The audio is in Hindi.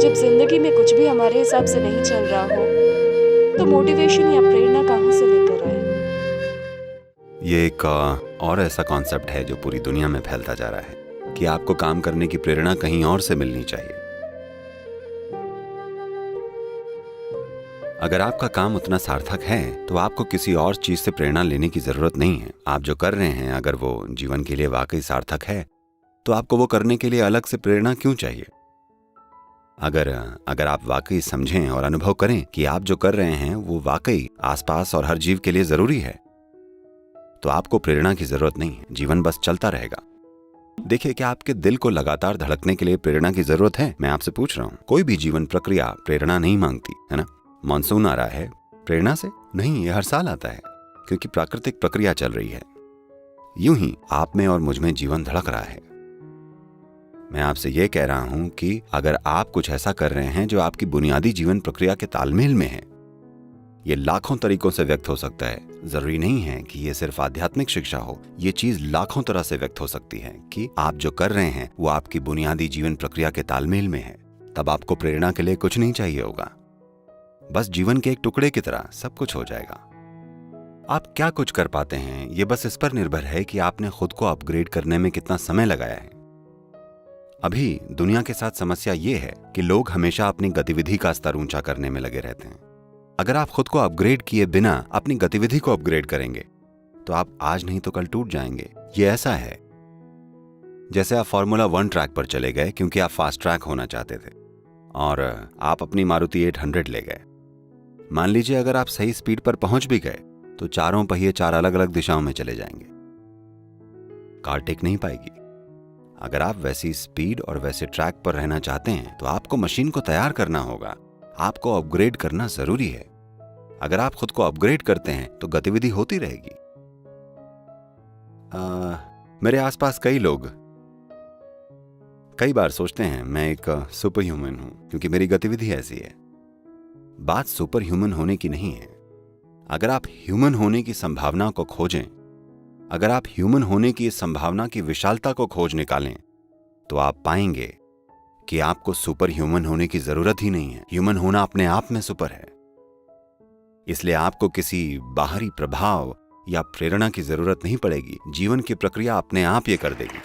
जब जिंदगी में कुछ भी हमारे हिसाब से नहीं चल रहा हो तो मोटिवेशन या प्रेरणा कहाँ से लेकर आए? ये एक और ऐसा कॉन्सेप्ट है जो पूरी दुनिया में फैलता जा रहा है कि आपको काम करने की प्रेरणा कहीं और से मिलनी चाहिए। अगर आपका काम उतना सार्थक है तो आपको किसी और चीज से प्रेरणा लेने की जरूरत नहीं है। आप जो कर रहे हैं अगर वो जीवन के लिए वाकई सार्थक है तो आपको वो करने के लिए अलग से प्रेरणा क्यों चाहिए? अगर आप वाकई समझें और अनुभव करें कि आप जो कर रहे हैं वो वाकई आसपास और हर जीव के लिए जरूरी है तो आपको प्रेरणा की जरूरत नहीं है। जीवन बस चलता रहेगा। देखिए, क्या आपके दिल को लगातार धड़कने के लिए प्रेरणा की जरूरत है? मैं आपसे पूछ रहा हूँ। कोई भी जीवन प्रक्रिया प्रेरणा नहीं मांगती है ना। मानसून आ रहा है प्रेरणा से नहीं, ये हर साल आता है क्योंकि प्राकृतिक प्रक्रिया चल रही है। यूं ही आप में और मुझ में जीवन धड़क रहा है। मैं आपसे यह कह रहा हूं कि अगर आप कुछ ऐसा कर रहे हैं जो आपकी बुनियादी जीवन प्रक्रिया के तालमेल में है, ये लाखों तरीकों से व्यक्त हो सकता है। जरूरी नहीं है कि ये सिर्फ आध्यात्मिक शिक्षा हो। ये चीज लाखों तरह से व्यक्त हो सकती है कि आप जो कर रहे हैं वो आपकी बुनियादी जीवन प्रक्रिया के तालमेल में है। तब आपको प्रेरणा के लिए कुछ नहीं चाहिए होगा। बस जीवन के एक टुकड़े की तरह सब कुछ हो जाएगा। आप क्या कुछ कर पाते हैं ये बस इस पर निर्भर है कि आपने खुद को अपग्रेड करने में कितना समय लगाया है। अभी दुनिया के साथ समस्या ये है कि लोग हमेशा अपनी गतिविधि का स्तर ऊंचा करने में लगे रहते हैं। अगर आप खुद को अपग्रेड किए बिना अपनी गतिविधि को अपग्रेड करेंगे तो आप आज नहीं तो कल टूट जाएंगे। ये ऐसा है जैसे आप फॉर्मूला 1 ट्रैक पर चले गए क्योंकि आप फास्ट ट्रैक होना चाहते थे और आप अपनी मारुति 800 ले गए। मान लीजिए अगर आप सही स्पीड पर पहुंच भी गए तो चारों पहिए 4 अलग अलग दिशाओं में चले जाएंगे। कार टिक नहीं पाएगी। अगर आप वैसी स्पीड और वैसे ट्रैक पर रहना चाहते हैं तो आपको मशीन को तैयार करना होगा। आपको अपग्रेड करना जरूरी है। अगर आप खुद को अपग्रेड करते हैं तो गतिविधि होती रहेगी। मेरे आसपास कई लोग कई बार सोचते हैं मैं एक सुपर ह्यूमन हूं क्योंकि मेरी गतिविधि ऐसी है। बात सुपर ह्यूमन होने की नहीं है। अगर आप ह्यूमन होने की संभावना को खोजें, अगर आप ह्यूमन होने की इस संभावना की विशालता को खोज निकालें तो आप पाएंगे कि आपको सुपर ह्यूमन होने की जरूरत ही नहीं है। ह्यूमन होना अपने आप में सुपर है। इसलिए आपको किसी बाहरी प्रभाव या प्रेरणा की जरूरत नहीं पड़ेगी। जीवन की प्रक्रिया अपने आप ये कर देगी।